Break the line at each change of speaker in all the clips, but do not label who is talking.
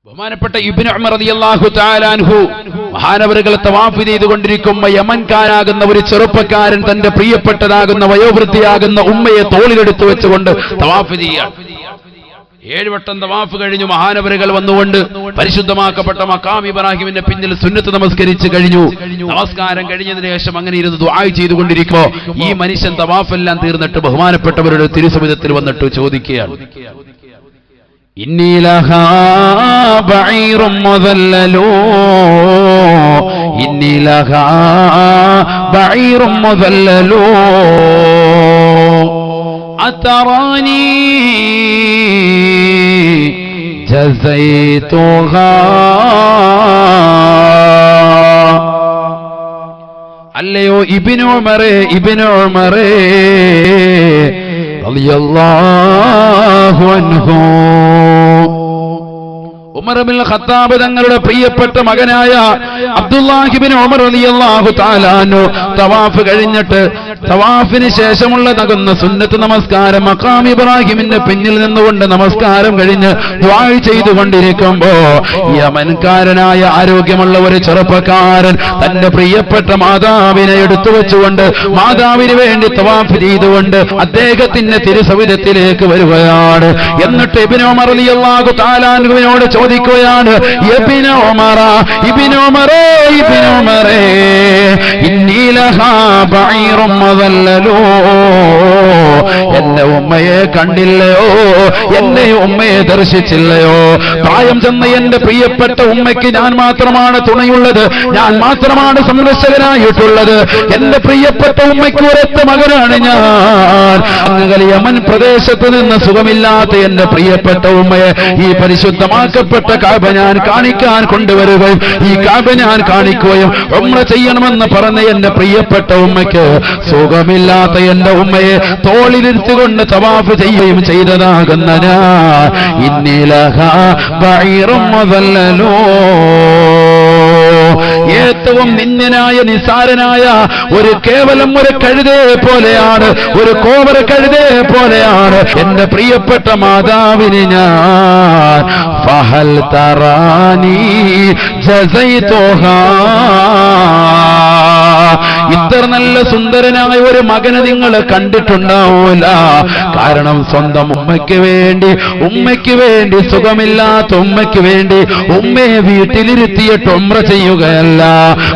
ബഹുമാനപ്പെട്ട ഇബ്നു ഉമർ റളിയല്ലാഹു തആല അൻഹു മഹാനവറുകൾ തവാഫ് ചെയ്തുകൊണ്ടിരിക്കുമ്പോൾ യമൻകാരാകുന്ന ഒരു ചെറുപ്പക്കാരൻ തന്റെ പ്രിയപ്പെട്ടതാകുന്ന വയോവൃദ്ധയാകുന്ന ഉമ്മയെ തോളിലെടുത്തു വെച്ചുകൊണ്ട് തവാഫ് ചെയ്യുകയാണ്. 7 വട്ടം തവാഫ് കഴിഞ്ഞു. മഹാനവറുകൾ വന്നുകൊണ്ട് പരിശുദ്ധമാക്കപ്പെട്ട മഖാം ഇബ്രാഹിമിന്റെ പിന്നിൽ സുന്നത്ത് നമസ്കരിച്ച് കഴിഞ്ഞു. നമസ്കാരം കഴിഞ്ഞതിന് ശേഷം അങ്ങനെ ഇരുന്ന് ദുആ ചെയ്തുകൊണ്ടിരിക്കുമ്പോൾ ഈ മനുഷ്യൻ തവാഫെല്ലാം തീർന്നിട്ട് ബഹുമാനപ്പെട്ടവരുടെ തിരുസവിധത്തിൽ വന്നിട്ട് ചോദിക്കുകയാണ്, ഇന്നി ലഹാ ബഈറും മുദല്ലലൂ ഇന്നി ലഹാ ബഈറും മുദല്ലലൂ അതറാനി ജസൈതുഹാ. അല്ലയോ ഇബ്നു ഉമറേ, ഇബ്നു ഉമറേ റളിയല്ലാഹു അൻഹു, ഉമർ ഇബ്നുൽ ഖത്താബ് തങ്ങളുടെ പ്രിയപ്പെട്ട മകനായ അബ്ദുല്ലാഹി ഇബ്നു ഉമർ റളിയല്ലാഹു തആല അൻഹു തവാഫ് കഴിഞ്ഞിട്ട് തവാഫിന് ശേഷമുള്ളതാകുന്ന സുന്നത്ത് നമസ്കാരം മഖാം ഇബ്രാഹിമിന്റെ പിന്നിൽ നിന്നുകൊണ്ട് നമസ്കാരം കഴിഞ്ഞ് ദുആ ചെയ്തുകൊണ്ടിരിക്കുമ്പോ യമൻകാരനായ ആരോഗ്യമുള്ള ഒരു ചെറുപ്പക്കാരൻ തന്റെ പ്രിയപ്പെട്ട മാതാവിനെ എടുത്തു വെച്ചുകൊണ്ട് മാതാവിന് വേണ്ടി തവാഫ് ചെയ്തുകൊണ്ട് അദ്ദേഹത്തിന്റെ തിരുസവിധത്തിലേക്ക് വരികയാണ്. എന്നിട്ട് ഇബ്നു ഉമർ റളിയല്ലാഹു തആല അൻഹുവിനോട് ചോദിക്കുകയാണ്, ഇബ്നു ഉമറ, ഇബ്നു ഉമറേ, ഇബ്നു ഉമറേ ഇന്നി ലഹാ ബഈറും മുദല്ലലൂ, എന്റെ ഉമ്മയെ കണ്ടില്ലയോ, എന്നെ ഉമ്മയെ ദർശിച്ചില്ലയോ? പ്രായം ചെന്ന എന്റെ പ്രിയപ്പെട്ട ഉമ്മയ്ക്ക് ഞാൻ മാത്രമാണ് തുണയുള്ളത്, ഞാൻ മാത്രമാണ് സന്ദർശകനായിട്ടുള്ളത്. എന്റെ പ്രിയപ്പെട്ട ഉമ്മയ്ക്ക് ഒരൊറ്റ മകനാണ് ഞാൻ. അങ്ങനെ യമൻ പ്രദേശത്ത് നിന്ന് സുഖമില്ലാത്ത എന്റെ പ്രിയപ്പെട്ട ഉമ്മയെ ഈ പരിശുദ്ധമാക്കപ്പെട്ട കഅബ ഞാൻ കാണിക്കാൻ കൊണ്ടുവരികയും ഈ കഅബ ഞാൻ കാണിക്കുകയും ഉംറ ചെയ്യണമെന്ന് പറഞ്ഞ എന്റെ പ്രിയപ്പെട്ട ഉമ്മയ്ക്ക് സുഖമില്ലാത്ത എന്റെ ഉമ്മയെ തോളിലിരുത്തിക്കൊണ്ട് തവാഫ് ചെയ്യുകയും ചെയ്തതാകുന്ന ഞാൻ ഇന്നി ലഹാ ബഈറും മുദല്ലലൂ, ഏറ്റവും നിന്ദ്യനായ നിസാരനായ ഒരു കേവലം ഒരു കഴുതയെ പോലെയാണ്, ഒരു കോവര കഴുതയെ പോലെയാണ് എന്റെ പ്രിയപ്പെട്ട മാതാവിന് ഞാൻ. ഫഹൽ തറാനി ജസൈതുഹാ, ഇത്ര നല്ല സുന്ദരനായ ഒരു മകനെ നിങ്ങൾ കണ്ടിട്ടുണ്ടാവൂല. കാരണം സ്വന്തം ഉമ്മയ്ക്ക് വേണ്ടി സുഖമില്ലാത്ത ഉമ്മയ്ക്ക് വേണ്ടി ഉമ്മയെ വീട്ടിലിരുത്തിയിട്ട് ഉംറ ചെയ്യുകയല്ല,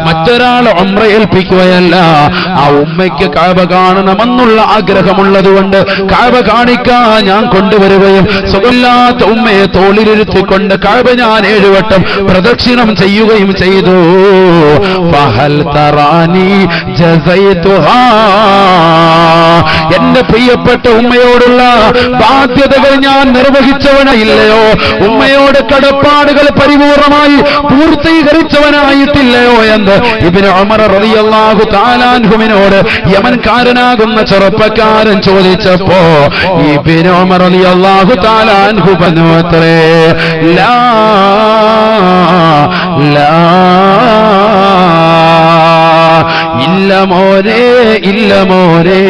മറ്റൊരാൾ ഉംറ ഏൽപ്പിക്കുകയല്ല. ആ ഉമ്മയ്ക്ക് കഅബ കാണണമെന്നുള്ള ആഗ്രഹമുള്ളതുകൊണ്ട് കഅബ കാണിക്കാൻ ഞാൻ കൊണ്ടുവരികയും സുഖമില്ലാത്ത ഉമ്മയെ തോളിലിരുത്തിക്കൊണ്ട് കഅബ ഞാൻ 7 വട്ടം പ്രദക്ഷിണം ചെയ്യുകയും ചെയ്തു. ഫഹൽ തറാനി ജസൈതുഹാ, എന്റെ പ്രിയപ്പെട്ട ഉമ്മയോടുള്ള ബാധ്യതകൾ ഞാൻ നിർവഹിച്ചവനായില്ലയോ? ഉമ്മയോട് കടപ്പാടുകൾ പരിപൂർണമായി പൂർത്തീകരിച്ചവനായിട്ടില്ലയോ എന്ന് ഇബ്നു ഉമർ റളിയല്ലാഹു തആല അൻഹുവിനോട് യമൻകാരനാകുന്ന ചെറുപ്പക്കാരൻ ചോദിച്ചപ്പോ ഇബ്നു ഉമർ റളിയല്ലാഹു തആല അൻഹു പറഞ്ഞുവത്രേ, ലാ ലാ ഇല്ല മോനെ, ഇല്ല മോനെ,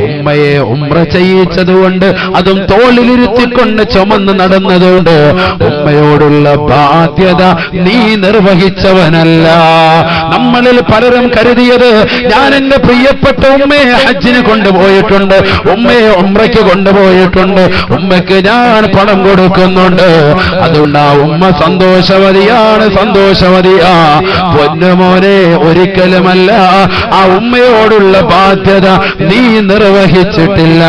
ഉമ്മയെ ഉംറ ചെയ്യിച്ചതുകൊണ്ട് അതും തോളിലിരുത്തിക്കൊണ്ട് ചുമന്ന് നടന്നതുകൊണ്ട് ഉമ്മയോടുള്ള ബാധ്യത നീ നിർവഹിച്ചവനല്ല. നമ്മളിൽ പലരും കരുതിയത് ഞാൻ എന്റെ പ്രിയപ്പെട്ട ഉമ്മയെ ഹജ്ജിന് കൊണ്ടുപോയിട്ടുണ്ട്, ഉമ്മയെ ഉംറയ്ക്ക് കൊണ്ടുപോയിട്ടുണ്ട്, ഉമ്മയ്ക്ക് ഞാൻ പണം കൊടുക്കുന്നുണ്ട്, അതുകൊണ്ട് ആ ഉമ്മ സന്തോഷവതിയാണ്, സന്തോഷവതിയാ. പൊന്നുമോനെ, ഒരിക്കലുമല്ല. ആ ഉമ്മയോടുള്ള ബാധ്യത നീ നിർവഹിച്ചിട്ടില്ല.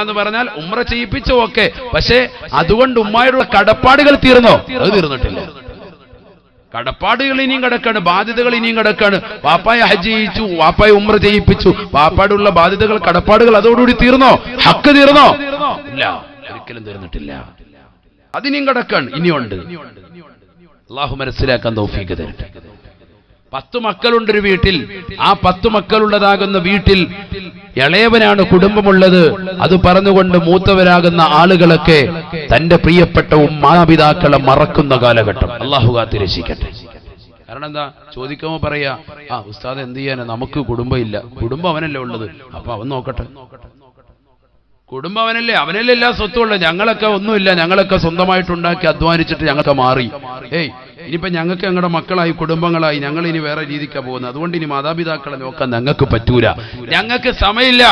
എന്ന് പറഞ്ഞാൽ ഉംറ ചെയ്യിപ്പിച്ചോ ഒക്കെ, പക്ഷേ അതുകൊണ്ട് ഉമ്മയോടുള്ള കടപ്പാടുകൾ തീർന്നോ? അത് തീർന്നിട്ടില്ല. കടപ്പാടുകൾ ഇനിയും കിടക്കാണ്, ബാധ്യതകൾ ഇനിയും കിടക്കാണ്. വാപ്പായെ ഹജ്ജ് ചെയ്യിച്ചു, വാപ്പായെ ഉംറ ചെയ്യിപ്പിച്ചു, വാപ്പാടുള്ള ബാധ്യതകൾ കടപ്പാടുകൾ അതോടുകൂടി തീർന്നോ? ഹക്ക് തീർന്നോ? ഇല്ല, ഒരിക്കലും തീർന്നിട്ടില്ല. അതിനിയും കിടക്കാണ്, ഇനിയുണ്ട്. അല്ലാഹു മനസ്സിലാക്കാൻ തൗഫീഖ് തരട്ടെ. 10 മക്കളുണ്ടൊരു വീട്ടിൽ. ആ 10 മക്കളുള്ളതാകുന്ന വീട്ടിൽ ഇളയവനാണ് കുടുംബമുള്ളത്. അത് പറഞ്ഞുകൊണ്ട് മൂത്തവരാകുന്ന ആളുകളൊക്കെ തന്റെ പ്രിയപ്പെട്ട മാതാപിതാക്കളെ മറക്കുന്ന കാലഘട്ടം. അല്ലാഹു കാത്തിരക്ഷിക്കട്ടെ. കാരണം എന്താ ചോദിക്കുമ്പോ പറയാ, ഉസ്താദ് എന്ത് ചെയ്യാനാ, നമുക്ക് കുടുംബം ഇല്ല. കുടുംബം അവനല്ലേ ഉള്ളത്, അപ്പൊ അവൻ നോക്കട്ടെ. കുടുംബം അവനല്ലേ എല്ലാ സ്വത്തുമുള്ള. ഞങ്ങളൊക്കെ ഒന്നുമില്ല, ഞങ്ങളൊക്കെ സ്വന്തമായിട്ടുണ്ടാക്കി അധ്വാനിച്ചിട്ട് ഞങ്ങൾക്ക് മാറി. ഇനിയിപ്പോ ഞങ്ങൾക്ക് ഞങ്ങളുടെ മക്കളായി കുടുംബങ്ങളായി ഞങ്ങൾ ഇനി വേറെ രീതിക്കാണ് പോകുന്നത്. അതുകൊണ്ട് ഇനി മാതാപിതാക്കളെ നോക്കാൻ ഞങ്ങൾക്ക് പറ്റൂല, ഞങ്ങൾക്ക് സമയമില്ല,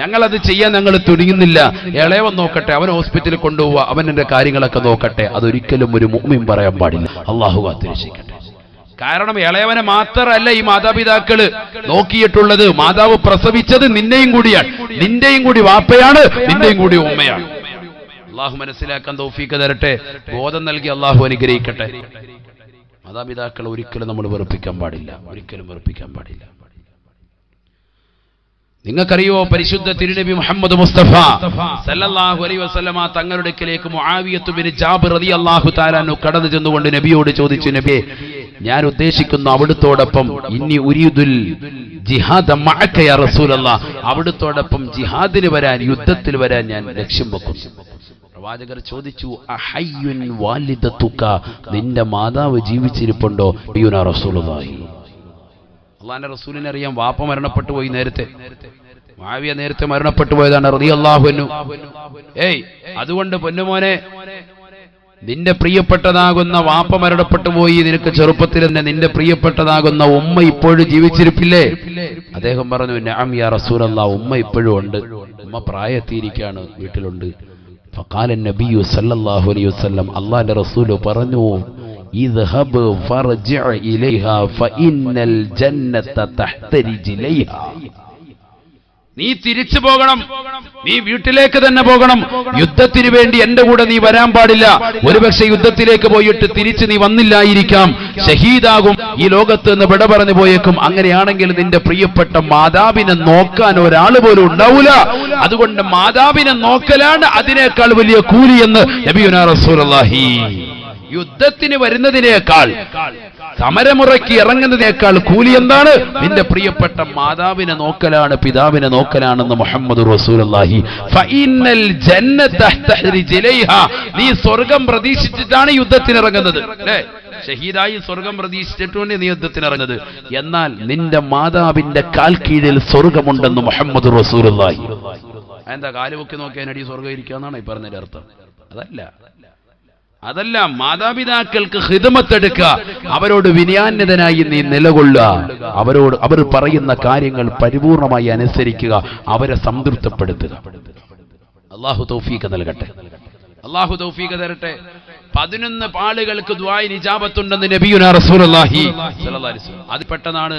ഞങ്ങളത് ചെയ്യാൻ ഞങ്ങൾ തുനിയുന്നില്ല. ഇളയവൻ നോക്കട്ടെ, അവൻ ഹോസ്പിറ്റലിൽ കൊണ്ടുപോവുക, അവൻ എന്റെ കാര്യങ്ങളൊക്കെ നോക്കട്ടെ. അതൊരിക്കലും ഒരു മുഅ്മിൻ പറയാൻ പാടില്ല. അള്ളാഹു കാത്തിരക്ഷിക്കട്ടെ. കാരണം ഇളയവനെ മാത്രമല്ല ഈ മാതാപിതാക്കള് നോക്കിയിട്ടുള്ളത്, മാതാവ് പ്രസവിച്ചത് നിന്നെയും കൂടിയാണ്, നിന്റെയും കൂടി വാപ്പയാണ്, നിന്റെയും കൂടി ഉമ്മയാണ്. അള്ളാഹു മനസ്സിലാക്കാൻ തൗഫീഖ് തരട്ടെ, ബോധം നൽകി അള്ളാഹു അനുഗ്രഹിക്കട്ടെ. മാതാപിതാക്കളെ ഒരിക്കലും നമ്മൾ വെറുപ്പിക്കാൻ പാടില്ല, ഒരിക്കലും വെറുപ്പിക്കാൻ പാടില്ല. നിങ്ങൾക്കറിയോ, പരിശുദ്ധ തിരുനബി മുഹമ്മദ് മുസ്തഫ സല്ലല്ലാഹു അലൈഹി വസല്ലമ തങ്ങളുടെ അടുക്കലേക്ക് മുആവിയത്ത് ബിൻ ജാബിർ റളിയല്ലാഹു തആല അൻഹു കടന്നു ചെന്നുകൊണ്ട് നബിയോട് ചോദിച്ചു, നബിയെ, ഞാൻ ഉദ്ദേശിക്കുന്നു അവിടുത്തോടൊപ്പം ഇന്നി ഉരീദുൽ ജിഹാദ മഅക യാ റസൂലല്ലാഹ്, അവിടുത്തോടൊപ്പം ജിഹാദിന് വരാൻ, യുദ്ധത്തിൽ വരാൻ ഞാൻ ലക്ഷ്യം വെക്കുന്നു. പ്രവാചകർ ചോദിച്ചു, അഹയ്യുൻ വാലിദതുക, നിന്റെ മാതാവ് ജീവിച്ചിരിപ്പുണ്ടോ? യാ റസൂലുള്ളാഹി. അള്ളാന്റെ റസൂലിനെ അറിയാം, വാപ്പ മരണപ്പെട്ടു പോയി നേരത്തെ, മുആവിയ നേരത്തെ മരണപ്പെട്ടു പോയതാണ് റളിയല്ലാഹു അൻഹു. അതുകൊണ്ട് പൊന്നുമോനെ, നിന്റെ പ്രിയപ്പെട്ടതാകുന്ന വാപ്പ മരണപ്പെട്ടു പോയി, നിനക്ക് ചെറുപ്പത്തിൽ തന്നെ നിന്റെ പ്രിയപ്പെട്ടതാകുന്ന ഉമ്മ ഇപ്പോഴും ജീവിച്ചിരിപ്പില്ലേ? അദ്ദേഹം പറഞ്ഞു, നഅം യാ റസൂലല്ലാഹ്, ഉമ്മ ഇപ്പോഴും ഉണ്ട്, ഉമ്മ പ്രായത്തിയിരിക്കാണ്, വീട്ടിലുണ്ട്. ഫഖാല നബിയു സല്ലല്ലാഹു അലൈഹി വസല്ലം, അല്ലാഹുവിന്റെ റസൂൽ പറഞ്ഞു, ഇദ്ഹബ് ഫർജിഅ ഇലൈഹാ ഫഇന്നൽ ജന്നത തഹ്ത റിജ്ലൈഹാ, നീ തിരിച്ചു പോകണം, നീ വീട്ടിലേക്ക് തന്നെ പോകണം. യുദ്ധത്തിന് വേണ്ടി എന്റെ കൂടെ നീ വരാൻ പാടില്ല. ഒരുപക്ഷെ യുദ്ധത്തിലേക്ക് പോയിട്ട് തിരിച്ച് നീ വന്നില്ലായിരിക്കാം, ഷഹീദാകും, ഈ ലോകത്ത് നിന്ന് വിട പറഞ്ഞു പോയേക്കും. അങ്ങനെയാണെങ്കിൽ നിന്റെ പ്രിയപ്പെട്ട മാതാവിനെ നോക്കാൻ ഒരാൾ പോലും ഉണ്ടാവൂല. അതുകൊണ്ട് മാതാവിനെ നോക്കലാണ് അതിനേക്കാൾ വലിയ കൂലി എന്ന് നബിയുനാ റസൂലുള്ളാഹി. യുദ്ധത്തിന് വരുന്നതിനേക്കാൾ, സമരമുറയ്ക്ക് ഇറങ്ങുന്നതിനേക്കാൾ കൂലി എന്താണ്? നിന്റെ പ്രിയപ്പെട്ട മാതാവിനെ നോക്കലാണ്, പിതാവിനെ നോക്കലാണെന്ന് മുഹമ്മദ് റസൂലുള്ളാഹി. ഫഇന്നൽ ജന്നത തഹ്ത റിജ്ലൈഹാ, നീ സ്വർഗം പ്രതീക്ഷിച്ചിട്ടാണ് യുദ്ധത്തിനിറങ്ങുന്നത്, അല്ലേ? ഷഹീദായി സ്വർഗം പ്രതീക്ഷിച്ചിട്ടുണ്ട് നീ യുദ്ധത്തിനിറങ്ങുന്നത്. എന്നാൽ നിന്റെ മാതാവിന്റെ കാൽ കീഴിൽ സ്വർഗമുണ്ടെന്ന് മുഹമ്മദ് റസൂലുള്ളാഹി. എന്താ കാലുപൊക്കി നോക്കിയാനടി സ്വർഗം ഇരിക്കാന്നാണ് ഈ പറഞ്ഞതിന്റെ അർത്ഥം? അതല്ല, മാതാപിതാക്കൾക്ക് ഖിദ്മത്തെടുക്കുക, അവരോട് വിനയാന്യതനായി നീ നിലകൊള്ളുക, അവർ പറയുന്ന കാര്യങ്ങൾ പരിപൂർണമായി അനുസരിക്കുക, അവരെ സംതൃപ്തപ്പെടുത്തുക. അല്ലാഹു തൗഫീഖ് നൽകട്ടെ, അല്ലാഹു തൗഫീഖ് തരട്ടെ. 11 ആളുകൾക്ക് ദുആഇന് ഇജാബത്തുണ്ടെന്ന് നബിയുനാ റസൂലുള്ളാഹി സ്വല്ലല്ലാഹു അലൈഹി വസല്ലം. അത് പെട്ടെന്നാണ്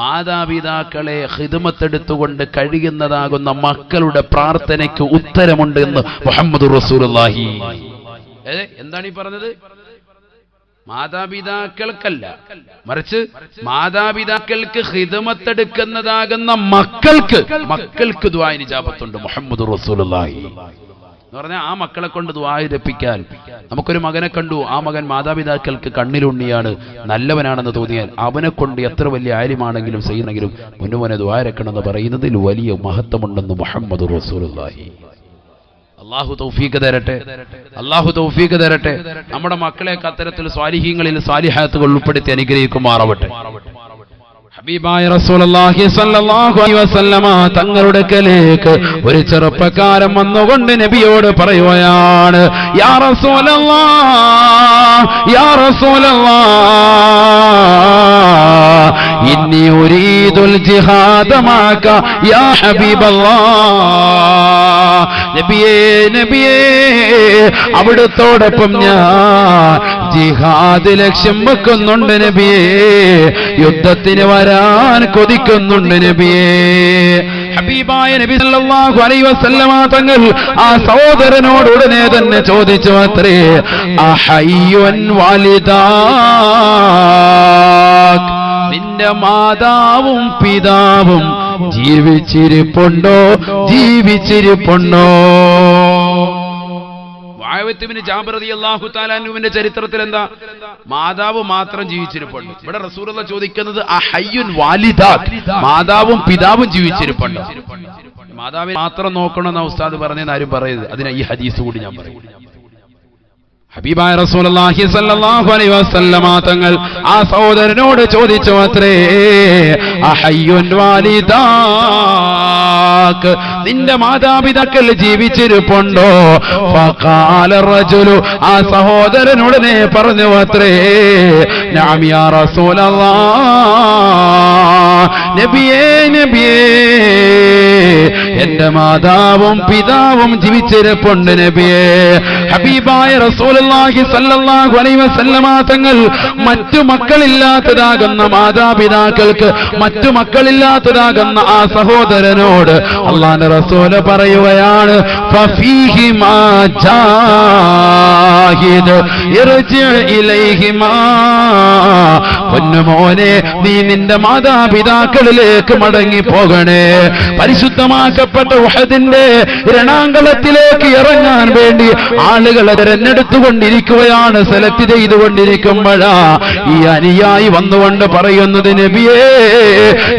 മാതാപിതാക്കളെ ഖിദ്മത്തെടുത്തുകൊണ്ട് കഴിയുന്നതാകുന്ന മക്കളുടെ പ്രാർത്ഥനയ്ക്ക് ഉത്തരമുണ്ട് എന്ന് മുഹമ്മദ് റസൂലുള്ളാഹി. എന്താണ് ഈ പറഞ്ഞത്? മാതാപിതാക്കൾക്കല്ല, മറിച്ച് മാതാപിതാക്കൾക്ക് ഖിദ്മത്തെടുക്കുന്നതാകുന്ന മക്കൾക്ക് ദുആഇന് ഇജാബത്തുണ്ട് മുഹമ്മദ് റസൂലുള്ളാഹി എന്ന് പറഞ്ഞാൽ ആ മക്കളെ കൊണ്ട് ദുആ ഇരപ്പിക്കാൻ. നമുക്കൊരു മകനെ കണ്ടു, ആ മകൻ മാതാപിതാക്കൾക്ക് കണ്ണിലുണ്ണിയാണ്, നല്ലവനാണെന്ന് തോന്നിയാൽ അവനെ കൊണ്ട് എത്ര വലിയ ആലിമാണെങ്കിലും ചെയ്യുന്നെങ്കിലും മുന്നുമോനെ ദുആ ഇരക്കണമെന്ന് പറയുന്നതിൽ വലിയ മഹത്വമുണ്ടെന്ന് മുഹമ്മദ് റസൂലുള്ളാഹി. അല്ലാഹു തൗഫീഖ് തരട്ടെ, അല്ലാഹു തൗഫീഖ് തരട്ടെ. നമ്മുടെ മക്കളെയൊക്കെ അത്തരത്തിൽ സ്വാലിഹീങ്ങളിൽ സ്വാലിഹാത്തുകൾ ഉൾപ്പെടുത്തി അനുഗ്രഹിക്കുമാറാവട്ടെ. ഹബീബായ റസൂലുള്ളാഹി സ്വല്ലല്ലാഹു അലൈഹി വസല്ലമ തങ്ങളുടെ അടുക്കലേക്ക് ഒരു ചെറുപ്പക്കാരൻ വന്നുകൊണ്ട് നബിയോട് പറയുകയാണ്, യാ റസൂലല്ലാഹ്, യാ റസൂലല്ലാഹ്, ഇന്നി ഉരീദുൽ ജിഹാദ മഅക യാ ഹബീബല്ലാഹ്. നബിയേ, നബിയേ, അവിടുത്തോടൊപ്പം ഞാൻ ജിഹാദ് ലക്ഷ്യം വെക്കുന്നുണ്ട് നബിയേ, യുദ്ധത്തിന് വരാൻ കൊതിക്കുന്നുണ്ട് നബിയേ. ഹബീബായ നബി സല്ലല്ലാഹു അലൈഹി വസല്ലമ തങ്ങൾ ആ സഹോദരനോട് ഉടനെ തന്നെ ചോദിച്ചു അത്രേ, അഹയ്യുൻ വാലിദാക്, നിന്റെ മാതാവും പിതാവും ജീവിച്ചിരിപ്പുണ്ടോ? ജീവിച്ചിരിപ്പുണ്ടോ? മുആവിയ ഇബ്നു ജാബിർ റളിയല്ലാഹു തആല അൻഹുവിന്റെ ചരിത്രത്തിൽ എന്താ? മാതാവ് മാത്രം ജീവിച്ചിരിപ്പുണ്ട്. ഇവിടെ റസൂലുള്ളാഹി ചോദിക്കുന്നത് അഹയ്യുൻ വാലിദാക്, മാതാവും പിതാവും ജീവിച്ചിരിപ്പുണ്ട്. മാതാവിനെ മാത്രം നോക്കണമെന്ന ഉസ്താദ് പറഞ്ഞെന്ന് ആരും പറയരുത്. അതിനാ ഈ ഹദീസ് കൂടി ഞാൻ പറയും. ഹബീബായ റസൂലുള്ളാഹി സ്വല്ലല്ലാഹു അലൈഹി വസല്ലമ തങ്ങൾ ആ സഹോദരനോട് ചോദിച്ചു അത്രേ, അഹയ്യുൻ വാലിദാക്, നിന്റെ മാതാപിതാക്കൾ ജീവിച്ചിരിപ്പുണ്ടോ? ഫഖാല റജുലു, ആ സഹോദരനുടനെ പറഞ്ഞു അത്രേ, നഅം യാ റസൂലല്ലാഹ്, നബിയേ നബിയേ, എന്റെ മാതാവും പിതാവും ജീവിച്ചിരിപ്പുണ്ട് നബിയേ. ഹബീബായ റസൂലുള്ളാഹി സ്വല്ലല്ലാഹു അലൈഹി വസല്ലമ തങ്ങൾ മറ്റു മക്കളില്ലാത്തതാകുന്ന മാതാപിതാക്കൾക്ക്, മറ്റു മക്കളില്ലാത്തതാകുന്ന ആ സഹോദരനോട് അല്ലാഹുവിന്റെ റസൂല് പറയുകയാണ്, ഫഫീഹിമാ ജാഹിദ് ഇർജി ഇലൈഹിമാ, പൊന്നുമോനെ നീ നിന്റെ മാതാപിതാക്കളിലേക്ക് മടങ്ങി പോകണേ. പരിശുദ്ധമാക്കപ്പെട്ട ഉഹദിന്റെ രണാങ്കളത്തിലേക്ക് ഇറങ്ങാൻ വേണ്ടി ആളുകളെ തെരഞ്ഞെടുത്തുകൊണ്ടിരിക്കുകയാണ്, സെലക്ട് ചെയ്തുകൊണ്ടിരിക്കുമ്പോഴാ ഈ അനുയായി വന്നുകൊണ്ട് പറയുന്നത്, നബിയേ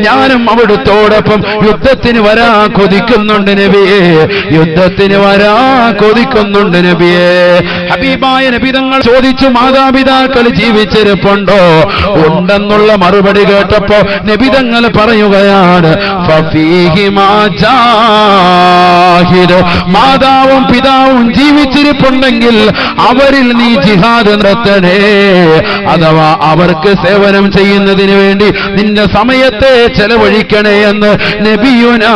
ഞാനും അവിടുത്തോടൊപ്പം യുദ്ധത്തിന് വരാൻ കൊതിക്കുന്നുണ്ട് നബിയേ, യുദ്ധത്തിന് വരാൻ കൊതിക്കുന്നുണ്ട് നബിയേ. ഹബീബായ നബി തങ്ങൾ ചോദിച്ചു, മാതാപിതാക്കൾ ജീവിച്ചിരിപ്പുണ്ടോ? ഉണ്ടെന്നുള്ള മറുപടി കേട്ടപ്പോ നബി തങ്ങൾ പറയുകയാണ്, ഫഫീഹിമാ ജാഹിദ്, മാതാവും പിതാവും ജീവിച്ചിരിപ്പുണ്ടെങ്കിൽ അവരിൽ നീ ജിഹാദ് നടത്തണേ, അഥവാ അവർക്ക് സേവനം ചെയ്യുന്നതിന് വേണ്ടി നിന്റെ സമയത്തെ ചെലവഴിക്കണേ എന്ന് നബിയുനാ